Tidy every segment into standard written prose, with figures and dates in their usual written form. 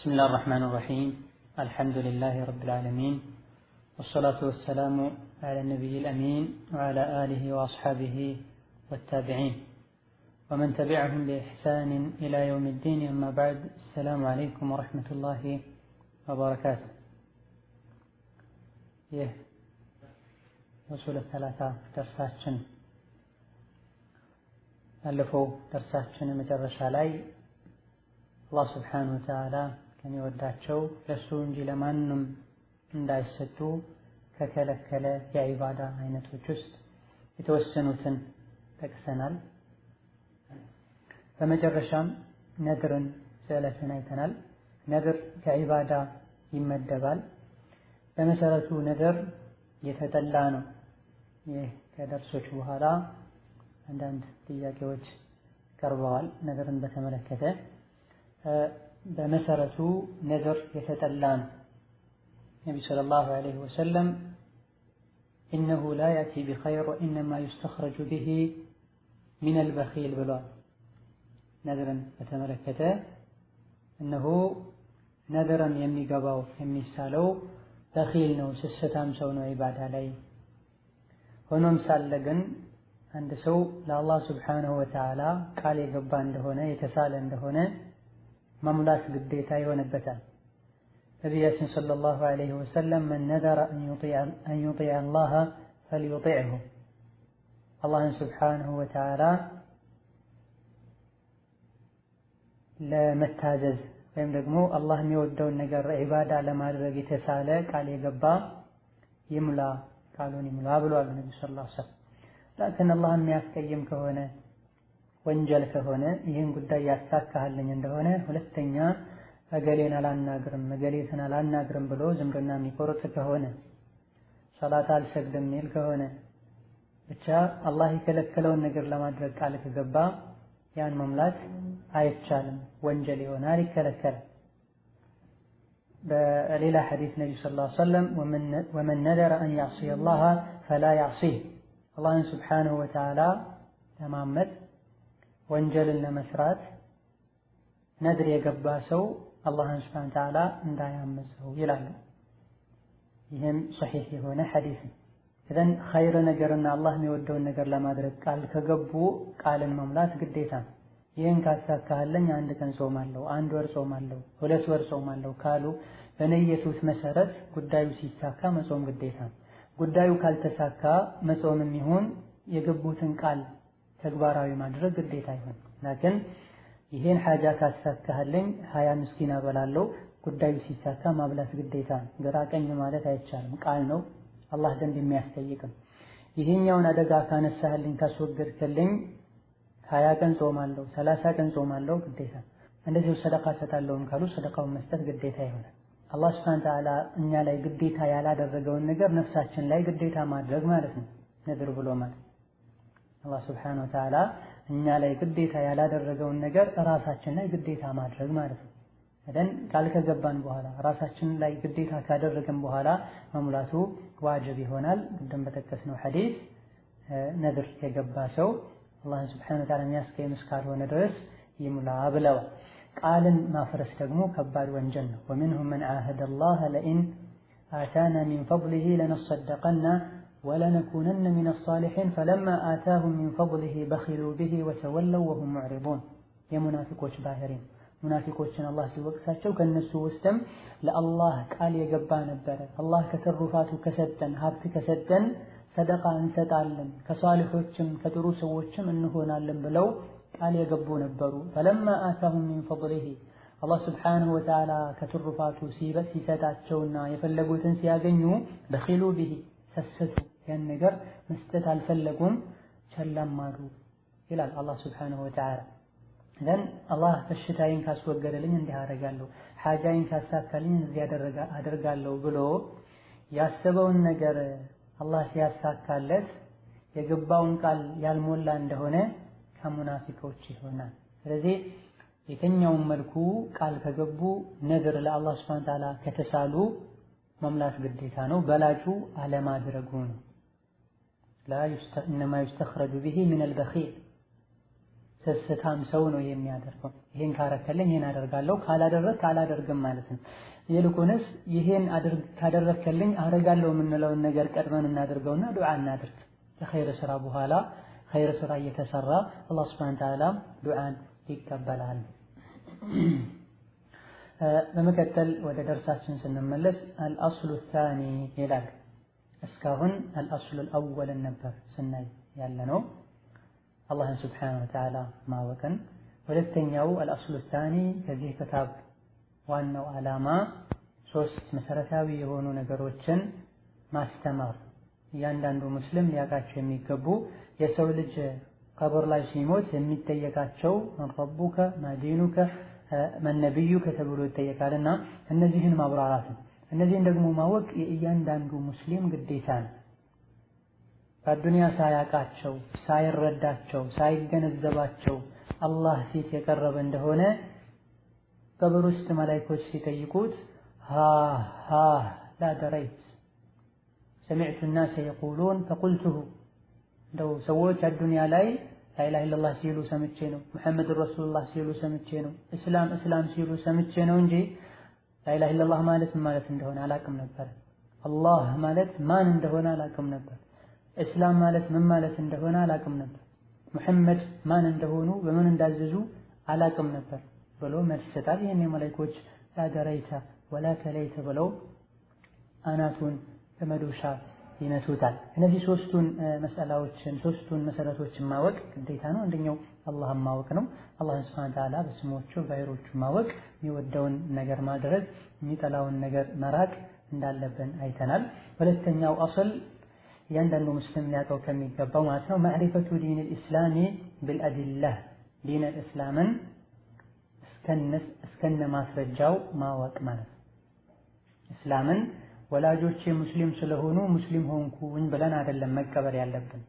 بسم الله الرحمن الرحيم الحمد لله رب العالمين والصلاة والسلام على النبي الأمين وعلى آله وأصحابه والتابعين ومن تبعهم بإحسان إلى يوم الدين أما بعد السلام عليكم ورحمة الله وبركاته. وصول الثلاثة درساتشن ألفوا درساتشن مجرش علي الله سبحانه وتعالى كان يوداتشو لسو انجي لمانم انداي ستو ككلكله يا عبادة عينتو جست يتوسنوتن تكسنال فمجرشام ندرن سألتنا يتنال ندر كعبادة يمدبال بمسارتو ندر يتدلانو كدرسوش بهالا عندنا ጥያቄዎች ቀርበዋል ነገርን በተመለከተ በመሰረቱ ነዝር የተጠላ ነው። ነብዩ ሰለላሁ ዐለይሂ ወሰለም إنه لا يأتي بخير وإنما يستخرج به من البخيل ብለዋል። ነዝርን በተመለከተ እነሆ ነዝርን የሚገባው የሚሳለው በኺል ነው፣ ስስታም ሰው ነው ዒባዳ ላይ። ሆኖም ሳለ ግን አንድ ሰው ለአላህ ሱብሓነሁ ወተዓላ ቃል የገባ እንደሆነ የተሳለ እንደሆነ መሙላት ግዴታ ይሆንበታል። ነቢያችን ሰለላሁ ዐለይሂ ወሰለም መን ነዘረ አን ዩጢዐ አላህ ፈልዩጢዕሁ አላህን ሱብሓነሁ ወተዓላ ለመታዘዝ ወይም ደግሞ አላህ የሚወደውን ነገር ዒባዳ ለማድረግ የተሳለ ቃል የገባ ይሙላ፣ ቃሉን ይሙላ ብለዋል ነብዩ ሰለላሁ ዐለይሂ ወሰለም። ላኪን አላህ የሚያስቀይም ከሆነ ወንጀል ከሆነ ይህን ጉዳይ ያሳካልኝ እንደሆነ ሁለተኛ እገሌን አላናግርም እገሌትን አላናግርም ብሎ ዝምድና የሚቆርጥ ከሆነ ሶላት አልሰግድም የሚል ከሆነ ብቻ አላህ የከለከለውን ነገር ለማድረግ ቃል ከገባ ያን መምላት አይቻልም፣ ወንጀል ይሆናል፣ ይከለከላል። በሌላ ሐዲስ ነብዩ ሰለላሁ ዐለይሂ ወሰለም ወመን ነዘረ አን ያዕሲየ አላህ ፈላ ያዕሲህ አላህን ሱብሓነሁ ወተዓላ ለማመፅ ወንጀልን ለመስራት ነድር የገባ ሰው አላህን ሱብሓነሁ ወተዓላ እንዳያመፀው ይላሉ። ይህም ሶሒህ የሆነ ሐዲስ ነው። እዘን ኸይር ነገርና አላህ የሚወደውን ነገር ለማድረግ ቃል ከገቡ ቃልን መሙላት ግዴታ ነው። ይህን ካሳካለኝ አንድ ቀን ጾማለሁ፣ አንድ ወር ጾማለሁ፣ ሁለት ወር ጾማለሁ ካሉ በነየቱት መሰረት ጉዳዩ ሲሳካ መጾም ግዴታ ነው። ጉዳዩ ካልተሳካ መጾምም ይሁን የገቡትን ቃል ተግባራዊ ማድረግ ግዴታ ይሁን። ላኪን ይሄን ሐጃ ካሳካልኝ 20 ምስኪን አበላለሁ ጉዳዩ ሲሳካ ማብላት ግዴታ ነው። ግራ ቀኝ ማለት አይቻልም፣ ቃል ነው አላህ ዘንድ የሚያስጠይቅም። ይሄኛውን አደጋ ካነሳህልኝ ካስወገድክልኝ 20 ቀን ጾማለሁ 30 ቀን ጾማለሁ ግዴታ። እንደዚሁ ሰደቃ ሰጣለሁም ካሉ ሰደቃውን መስጠት ግዴታ ይሆናል። አላህ ሱብሓነሁ ወተዓላ እኛ ላይ ግዴታ ያላደረገውን ነገር ነፍሳችን ላይ ግዴታ ማድረግ ማለት ነው ነድር ብሎ ማለት። አላህ ሱብሓነሁ ወተዓላ እኛ ላይ ግዴታ ያላደረገውን ነገር ራሳችን ላይ ግዴታ ማድረግ ማለት ነው። እደን ቃል ከገባን በኋላ ራሳችን ላይ ግዴታ ካደረገን በኋላ መሙላቱ ዋጅብ ይሆናል። ቅድም በጠቀስነው ሐዲስ ነድር የገባ ሰው አላህን ሱብሓነሁ ወተዓላ የሚያስቀይም እስካልሆነ ድረስ ይሙላ ብለዋል። ቃልን ማፍረስ ደግሞ ከባድ ወንጀል ነው። ወሚንሁም መን ዓሀደ አላህ ለኢን አታና ሚን ፈድሊሂ ለነሰደቀና ወለነኩነነ ሚነ ሷሊሒን ፈለማ አታሁም ሚን ፈድሊሂ በኺሉ ቢሂ ወተወለው ወሁም ሙዕሪዱን። የሙናፊቆች ባህሪ ሙናፊቆችን አላህ ሲወቅሳቸው ከነሱ ውስጥም ለአላህ ቃል የገባ ነበረ፣ አላህ ከትሩፋቱ ከሰጠን ሀብት ከሰጠን ሰደቃ እንሰጣለን ከሷሊሖችም ከጥሩ ሰዎችም እንሆናለን ብለው ቃል የገቡ ነበሩ። ፈለማ አታሁም ሚን ፈድሊሂ አላህ ሱብሓነሁ ወተዓላ ከትሩፋቱ ሲሰጣቸውና የፈለጉትን ሲያገኙ በኺሉ ቢሂ ሰሰቱ፣ ያን ነገር መስጠት አልፈለጉም፣ ቸለም አሉ ይላል አላህ ሱብሓነሁ ወተዓላ። እዘን አላህ በሽታዬን ካስወገደልኝ እንዲህ አደርጋለሁ፣ ሓጃዬን ካሳካልኝ እዚህ አደርጋለሁ ብሎ ያሰበውን ነገር አላህ ሲያሳካለት የገባውን ቃል ያልሞላ እንደሆነ ከሙናፊቆች ይሆናል። ስለዚህ የትኛውም መልኩ ቃል ከገቡ ነድር ለአላህ ሱብሓነሁ ወተዓላ ከተሳሉ መሙላት ግዴታ ነው። በላጩ አለማድረጉ ነው። ኢነማ ዩስተኽረጁ ቢሂ ሚነል በኺል ስስታም ሰው ነው የሚያደርገው። ይሄን ካረከልኝ ይሄን አደርጋለሁ፣ ካላደረክ አላደርግም ማለት ነው። ይልቁንስ ይሄን ካደረከልኝ አደርጋለሁ የምንለውን ነገር ቀድመን እናደርገውና ዱዓ እናድርግ። ከኸይር ስራ በኋላ ኸይር ስራ እየተሰራ አላህ ሱብሓነሁ ወተዓላ ዱዓን ይቀበላል። በመቀጠል ወደ ደርሳችን ስንመለስ አልአስሉ ታኒ ይላል። እስካሁን አልአስሉል አወልን ነበር ስናይ ያለነው አላህን ሱብሓነሁ ወተዓላ ማወቅን። ሁለተኛው አልአስሉ ታኒ ከዚህ ክታብ ዋናው ዓላማ ሶስት መሰረታዊ የሆኑ ነገሮችን ማስተማር፣ እያንዳንዱ ሙስሊም ሊያውቃቸው የሚገቡ የሰው ልጅ ቀብር ላይ ሲሞት የሚጠየቃቸው መን ረቡከ ማዲኑከ መን ነቢዩከ ተብሎ ይጠየቃልና እነዚህን ማብራራት ነው። እነዚህን ደግሞ ማወቅ የእያንዳንዱ ሙስሊም ግዴታ ነው። በአዱንያ ሳያውቃቸው፣ ሳይረዳቸው፣ ሳይገነዘባቸው አላህ ፊት የቀረበ እንደሆነ ቀብር ውስጥ መላኢኮች ሲጠይቁት ሃ ላ ደረይት ሰሚዕቱ ናሰ የቁሉን ፈቁልቱሁ፣ እንደው ሰዎች አዱንያ ላይ ላኢላሃ ኢለላህ ሲሉ ሰምቼ ነው፣ ሙሐመድ ረሱሉላህ ሲሉ ሰምቼ ነው፣ እስላም ሲሉ ሰምቼ ነው እንጂ ላኢላሃ ኢለላህ ማለት ምን ማለት እንደሆነ አላቅም ነበር። አላህ ማለት ማን እንደሆነ አላቅም ነበር። እስላም ማለት ምን ማለት እንደሆነ አላቅም ነበር። ሙሐመድ ማን እንደሆኑ በምን እንዳዘዙ አላቅም ነበር ብሎ መልስ ይሰጣል። ይሄን መላእክቶች ላደረይተ ወላ ተለይተ ብለው አናቱን በመዶሻ ይመቱታል። እነዚህ ሶስቱን መስአላዎችን ሶስቱን መሰረቶችን ማወቅ ግዴታ ነው። አንደኛው አላህን ማወቅ ነው። አላህን ሱብሓነሁ ወተዓላ በስሞቹ በባህሪዎቹ ማወቅ፣ የሚወደውን ነገር ማድረግ፣ የሚጠላውን ነገር መራቅ እንዳለብን አይተናል። ሁለተኛው አስል እያንዳንዱ ሙስሊም ሊያውቀው ከሚገባው ማለት ነው ማዕሪፈቱ ዲነል ኢስላሚ ቢልአዲላህ፣ ዲነል ኢስላምን እስከነ ማስረጃው ማወቅ ማለት ነው። እስላምን ወላጆቼ ሙስሊም ስለሆኑ ሙስሊም ሆንኩኝ ብለን አይደለም መቀበል ያለብን።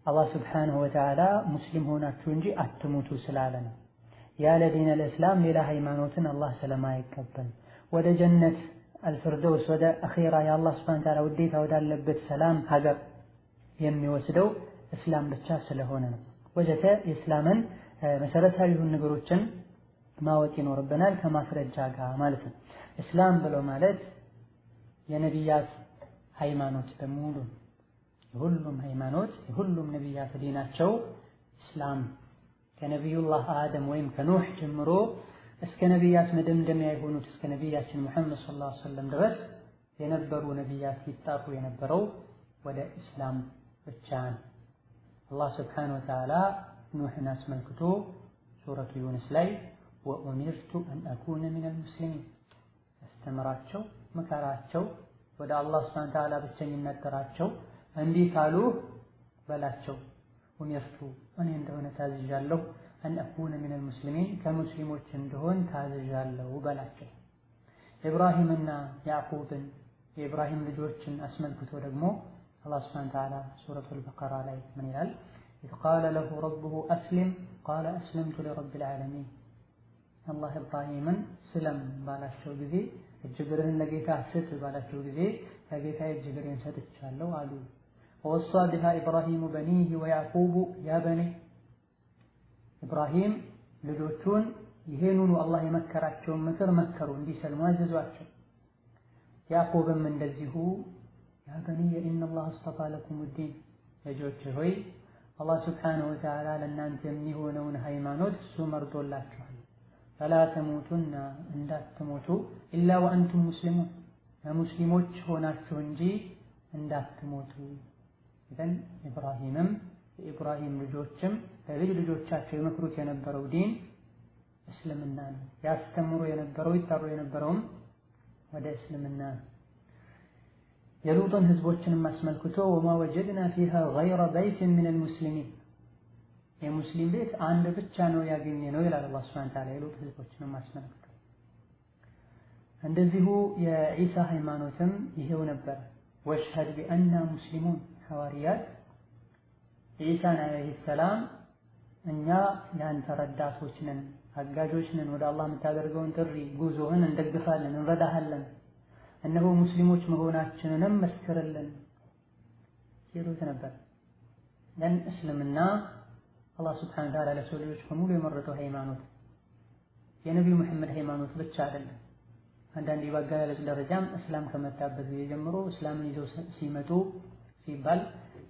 አላህ ሱብሓነሁ ወተዓላ ሙስሊም ሆናችሁ እንጂ አትሙቱ ስላለ ነው። ያለ ዲነል ኢስላም ሌላ ሃይማኖትን አላህ ስለማይቀበል ወደ ጀነት አልፊርደውስ ወደ አኺራ የአላህ ሱብሓነሁ ወተዓላ ውዴታ ወዳለበት ሰላም ሀገር የሚወስደው እስላም ብቻ ስለሆነ ነው። ወጀተ የእስላምን መሰረታዊ የሆኑ ነገሮችን ማወቅ ይኖርብናል ከማስረጃ ጋር ማለት ነው። እስላም ብሎ ማለት የነቢያት ሃይማኖት በሙሉ የሁሉም ሃይማኖት የሁሉም ነቢያት ዲናቸው እስላም ከነቢዩላህ አደም ወይም ከኑህ ጀምሮ እስከ ነቢያት መደምደሚያ የሆኑት እስከ ነቢያችን ሙሐመድ ሰለላሁ ዐለይሂ ወሰለም ድረስ የነበሩ ነቢያት ሲጣሩ የነበረው ወደ እስላም ብቻ ነው። አላህ ሱብሓነሁ ወተዓላ ኑህን አስመልክቶ ሱረቱ ዩኑስ ላይ ወኡሚርቱ አን አኩነ ሚነል ሙስሊሚን አስተምራቸው፣ መከራቸው፣ ወደ አላህ ሱብሓነሁ ወተዓላ ብቸኝነት ጥራቸው። እንዲህ ካሉ በላቸው ኡሚርቱ እኔ እንደሆነ ታዝዣለሁ አን አኩነ ሚነል ሙስሊሚን ከሙስሊሞች እንደሆን ታዝዣለሁ በላቸው። ኢብራሂምና ያዕቁብን የኢብራሂም ልጆችን አስመልክቶ ደግሞ አላህ ሱብሓነሁ ወተዓላ ሱረቱል በቀራ ላይ ምን ይላል? ኢዝ ቃለ ለሁ ረቡሁ አስሊም ቃለ አስለምቱ ሊረቢል ዓለሚን። አላህ ኢብራሂምን ስለም ባላቸው ጊዜ እጅ እግርህን ለጌታ ስጥ ባላቸው ጊዜ ለጌታ እጅ እግሬን ሰጥቻለሁ አሉ። ወወሳ ቢሃ ኢብራሂሙ በኒህ ወያዕቁቡ ያ በኒ፣ ኢብራሂም ልጆቹን ይሄንኑ አላህ የመከራቸውን ምክር መከሩ፣ እንዲሰልሙ አዘዟቸው። ያዕቁብም እንደዚሁ ያ በኒየ ኢነላህ አስጠፋ ለኩም ዲን፣ ልጆች ሆይ አላህ ሱብሓነሁ ወተዓላ ለእናንተ የሚሆነውን ሃይማኖት እሱ መርጦላችኋል። ፈላ ተሙቱና እንዳትሞቱ ኢላ ወአንቱም ሙስሊሙን ሙስሊሞች ሆናችሁ እንጂ እንዳትሞቱ። ኢዘን ኢብራሂምም የኢብራሂም ልጆችም ለልጅ ልጆቻቸው የመክሩት የነበረው ዲን እስልምና ነው። ያስተምሩ የነበረው ይጠሩ የነበረውም ወደ እስልምና ነው። የሉጥን ህዝቦችንም አስመልክቶ ወማ ወጀድና ፊሃ ገይረ በይትን ሚነል ሙስሊሚን፣ የሙስሊም ቤት አንድ ብቻ ነው ያገኘ ነው ይላል አላህ ሱብሓነሁ ወተዓላ የሉጥ ህዝቦችንም አስመልክቶ። እንደዚሁ የዒሳ ሃይማኖትም ይሄው ነበር። ወሽሀድ ቢአና ሙስሊሙን፣ ሐዋርያት ዒሳን ዓለይሂ ሰላም እኛ ያንተ ረዳቶች ነን፣ አጋዦች ነን፣ ወደ አላህ የምታደርገውን ጥሪ ጉዞህን እንደግፋለን፣ እንረዳሃለን፣ እነሆ ሙስሊሞች መሆናችንንም መስክርልን ሲሉት ነበር። እስልምና አላህ ሱብሓነሁ ወተዓላ ለሰው ልጆች በሙሉ የመረጠው ሃይማኖት የነቢዩ መሐመድ ሃይማኖት ብቻ አይደለም። አንዳንዴ በአገላለጽ ደረጃም እስላም ከመጣበት ጊዜ ጀምሮ እስላምን ይዘው ሲመጡ ሲባል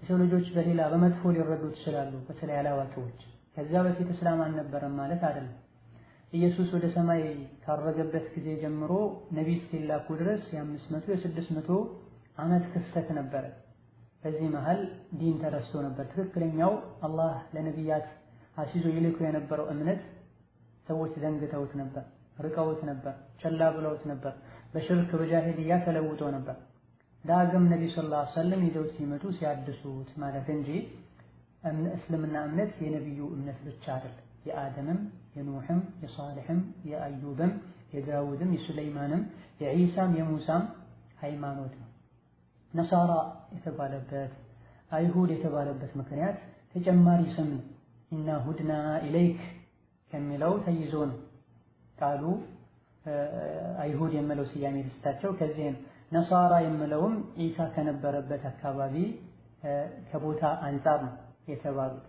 የሰው ልጆች በሌላ በመጥፎ ሊረዱት ይችላሉ፣ በተለይ አላዋቂዎች። ከዛ በፊት እስላም አልነበረም ማለት አይደለም። ኢየሱስ ወደ ሰማይ ካረገበት ጊዜ ጀምሮ ነቢይ እስኪላኩ ድረስ የ500 የ600 ዓመት ክፍተት ነበረ። በዚህ መሃል ዲን ተረስቶ ነበር። ትክክለኛው አላህ ለነቢያት አሲዞ ይልኩ የነበረው እምነት ሰዎች ዘንግተውት ነበር፣ ርቀውት ነበር፣ ቸላ ብለውት ነበር። በሽርክ በጃሂልያ ተለውጦ ነበር። ዳግም ነብዩ ሰለላሁ ዐለይሂ ወሰለም ይዘውት ሲመጡ ሲያድሱት ማለት እንጂ እስልምና እምነት የነብዩ እምነት ብቻ አይደለም። የአደምም የኑህም የሷሊህም የአዩብም የዳውድም የሱለይማንም የዒሳም የሙሳም ሃይማኖት ነው። ነሳራ የተባለበት አይሁድ የተባለበት ምክንያት ተጨማሪ ስም ኢና ሁድና ኢለይክ ከሚለው ተይዞ ነው። ቃሉ አይሁድ የሚለው ስያሜ የተሰጣቸው ከዚህ ነው። ነሳራ የሚለውም ኢሳ ከነበረበት አካባቢ ከቦታ አንፃር ነው የተባሉት።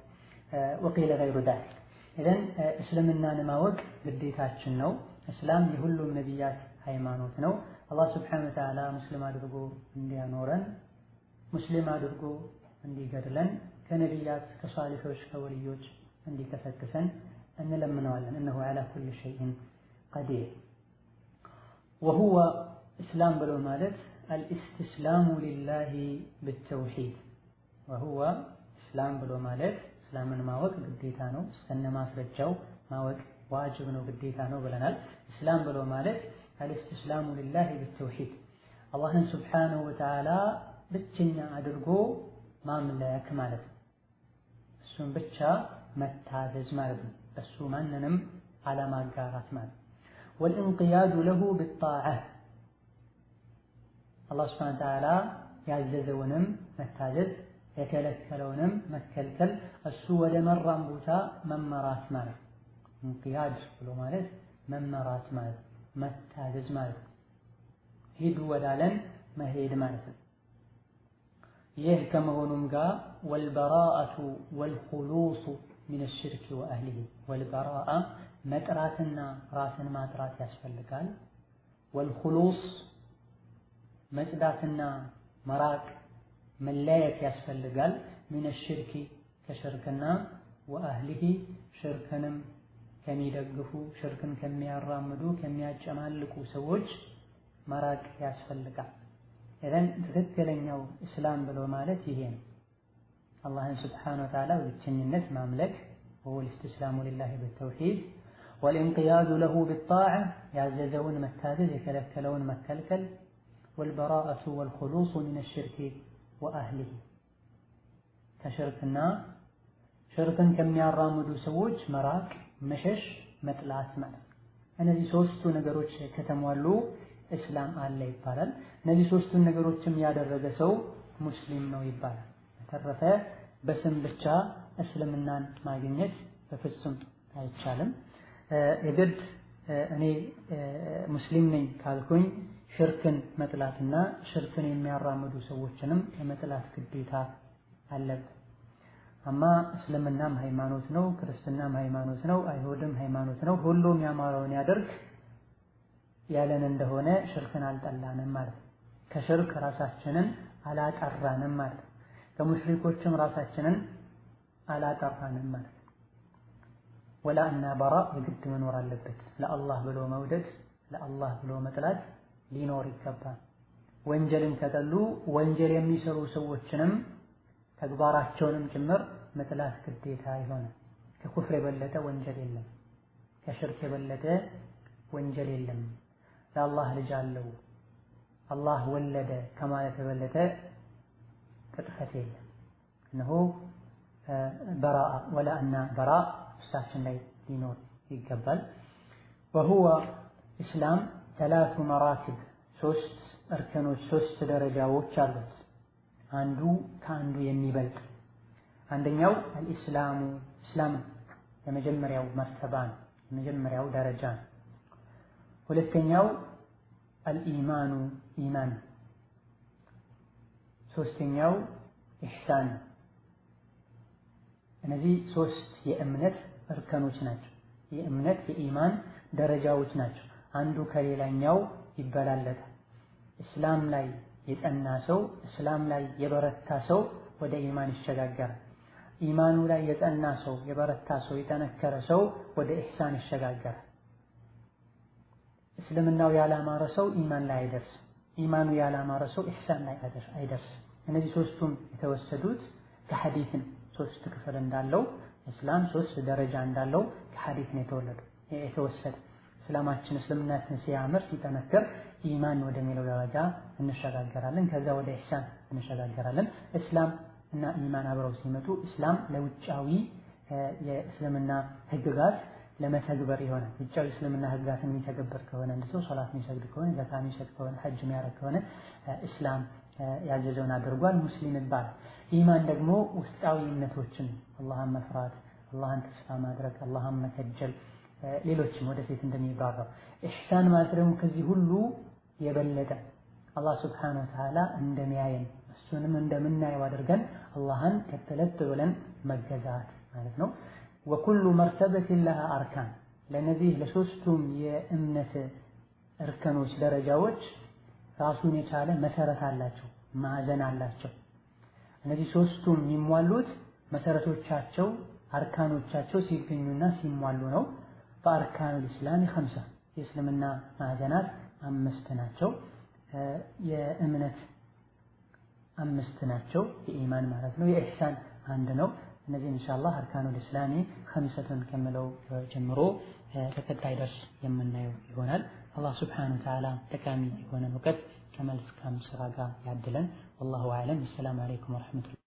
ወቂለ ገይሩ ዛሊክ ኢዘን እስልምናን ማወቅ ግዴታችን ነው። እስላም የሁሉም ነቢያት ሃይማኖት ነው። አላህ ሱብሓነሁ ወተዓላ ሙስሊም አድርጎ እንዲያኖረን ሙስሊም አድርጎ እንዲገድለን ከነቢያት ከሷሊሖች ከወልዮች እንዲቀሰቅሰን እንለምነዋለን። እነሁ ዐላ ኩሊ ሸይኢን ቀዲር። ወሁወ እስላም ብሎ ማለት አልእስትስላሙ ሊላሂ ብተውሒድ። ወሁወ እስላም ብሎ ማለት እስላምን ማወቅ ግዴታ ነው። እስከነ ማስረጃው ማወቅ ዋጅብ ነው፣ ግዴታ ነው ብለናል። እስላም ብሎ ማለት አልእስትስላሙ ሊላሂ ብተውሒድ አላህን ሱብሓነሁ ወተዓላ ብቸኛ አድርጎ ማምለክ ማለት ነው። እሱን ብቻ መታዘዝ ማለት ነው። እሱ ማንንም አለማጋራት ማለት ነው። ወልኢንቅያዱ ለሁ ቢጣዓ አላህ ሱብሓነሁ ወተዓላ ያዘዘውንም መታዘዝ የከለከለውንም መከልከል እሱ ወደ መራን ቦታ መመራት ማለት ነው። እንቅያድ ብሎ ማለት መመራት ማለት መታዘዝ ማለት ነው። ሂዱ ወዳለን መሄድ ማለት ነው። ይህ ከመሆኑም ጋር ወልበራአቱ ወልኹሉሱ ሚነ ሽርክ ወአህሊሂ ወልበራአ መጥራትና ራስን ማጥራት ያስፈልጋል። ወልኹሉስ መጽዳትና መራቅ መለየት ያስፈልጋል። ሚነ ሽርክ ከሽርክና ወአህሊሂ ሽርክንም ከሚደግፉ ሽርክን ከሚያራምዱ ከሚያጨማልቁ ሰዎች መራቅ ያስፈልጋል። ኢዘን ትክክለኛው እስላም ብሎ ማለት ይሄ ነው። አላህን ሱብሓነሁ ወተዓላ በብቸኝነት ማምለክ ወልእስትስላሙ ሊላሂ ቢተውሒድ ወልኢንቅያዱ ለሁ ቢጣዓ ያዘዘውን መታዘዝ የከለከለውን መከልከል ወልበራአቱ ወልኹሉሱ ሚነ ሽርክ ወአህሊሂ ከሽርክና ሽርክን ከሚያራምዱ ሰዎች መራቅ መሸሽ መጥላት ማለት ነው። እነዚህ ሶስቱ ነገሮች ከተሟሉ እስላም አለ ይባላል። እነዚህ ሶስቱን ነገሮችም ያደረገ ሰው ሙስሊም ነው ይባላል። በተረፈ በስም ብቻ እስልምናን ማግኘት በፍጹም አይቻልም። የግድ እኔ ሙስሊም ነኝ ካልኩኝ ሽርክን መጥላትና ሽርክን የሚያራምዱ ሰዎችንም የመጥላት ግዴታ አለብን። አማ እስልምናም ሃይማኖት ነው፣ ክርስትናም ሃይማኖት ነው፣ አይሁድም ሃይማኖት ነው፣ ሁሉም ያማረውን ያደርግ ያለን እንደሆነ ሽርክን አልጠላንም ማለት ነው። ከሽርክ ራሳችንን አላጠራንም ማለት ነው። ከሙሽሪኮችም ራሳችንን አላጠራንም ማለት ነው። ወላ እና በራ የግድ መኖር አለበት። ለአላህ ብሎ መውደድ ለአላህ ብሎ መጥላት ሊኖር ይገባል። ወንጀልን ከጠሉ ወንጀል የሚሰሩ ሰዎችንም ተግባራቸውንም ጭምር መጥላት ግዴታ ይሆናል። ከኩፍር የበለጠ ወንጀል የለም። ከሽርክ የበለጠ ወንጀል የለም። ለአላህ ልጅ አለው አላህ ወለደ ከማለት የበለጠ ቅጥፈት የለም። እነሆ በራአ ወላ እና በራ ውስጣችን ላይ ሊኖር ይገባል። ወሁወ እስላም ሰላቱ መራቲብ ሶስት እርከኖች ሶስት ደረጃዎች አሉት። አንዱ ከአንዱ የሚበልጥ አንደኛው አልኢስላሙ እስላም የመጀመሪያው መርተባ ነው፣ የመጀመሪያው ደረጃ ነው። ሁለተኛው አልኢማኑ ኢማን፣ ሶስተኛው ኢሕሳን፣ እነዚህ ሶስት የእምነት እርከኖች ናቸው። የእምነት የኢማን ደረጃዎች ናቸው። አንዱ ከሌላኛው ይበላለጣል። እስላም ላይ የጠና ሰው፣ እስላም ላይ የበረታ ሰው ወደ ኢማን ይሸጋገራል። ኢማኑ ላይ የጠና ሰው፣ የበረታ ሰው፣ የጠነከረ ሰው ወደ ኢሕሳን ይሸጋገራል። እስልምናው ያላማረ ሰው ኢማን ላይ አይደርስም። ኢማኑ ያላማረ ሰው ኢሕሳን ላይ አይደርስም። እነዚህ ሶስቱም የተወሰዱት ከሐዲስ ነው። ሶስት ክፍል እንዳለው እስላም ሶስት ደረጃ እንዳለው ከሐዲስ ነው የተወሰደ። እስላማችን እስልምናችን ሲያምር ሲጠነክር ኢማን ወደሚለው ደረጃ እንሸጋገራለን። ከዛ ወደ ኢሕሳን እንሸጋገራለን። እስላም እና ኢማን አብረው ሲመጡ እስላም ለውጫዊ የእስልምና ህግጋት ለመተግበር ይሆናል። ውጫዊ እስልምና ህግጋትን የሚተገበር ከሆነ እንደ ሰው ሶላት የሚሰግድ ከሆነ ዘካ የሚሰጥ ከሆነ ሐጅ የሚያደርግ ከሆነ እስላም ያዘዘውን አድርጓል፣ ሙስሊም ይባላል። ኢማን ደግሞ ውስጣዊ እምነቶችን አላህን መፍራት፣ አላህን ተስፋ ማድረግ፣ አላህን መከጀል፣ ሌሎችም ወደፊት እንደሚባራው። ኢሕሳን ማለት ደግሞ ከዚህ ሁሉ የበለጠ አላህ ሱብሓነሁ ወተዓላ እንደሚያየን እሱንም እንደምናየው አድርገን አላህን ከተለጥ ብለን መገዛት ማለት ነው። ወኩሉ መርተበትን ለሃ አርካን፣ ለነዚህ ለሶስቱም የእምነት እርከኖች ደረጃዎች ራሱን የቻለ መሰረት አላቸው፣ ማዕዘን አላቸው። እነዚህ ሶስቱም የሚሟሉት መሰረቶቻቸው አርካኖቻቸው ሲገኙና ሲሟሉ ነው። በአርካኑል ኢስላም 5 የእስልምና ማዕዘናት 5 ናቸው። የእምነት 5 ናቸው፣ የኢማን ማለት ነው። የኢሕሳን 1 ነው። እነዚህ ኢንሻአላህ አርካኑል ኢስላሚ 5 ከሚለው ጀምሮ ተከታይ ደርስ የምናየው ይሆናል። አላህ ሱብሓነሁ ወተዓላ ጠቃሚ የሆነ እውቀት ከመልካም ስራ ጋር ያድለን። ወላሁ አዕለም። ሰላም አለይኩም ወረሕመቱላህ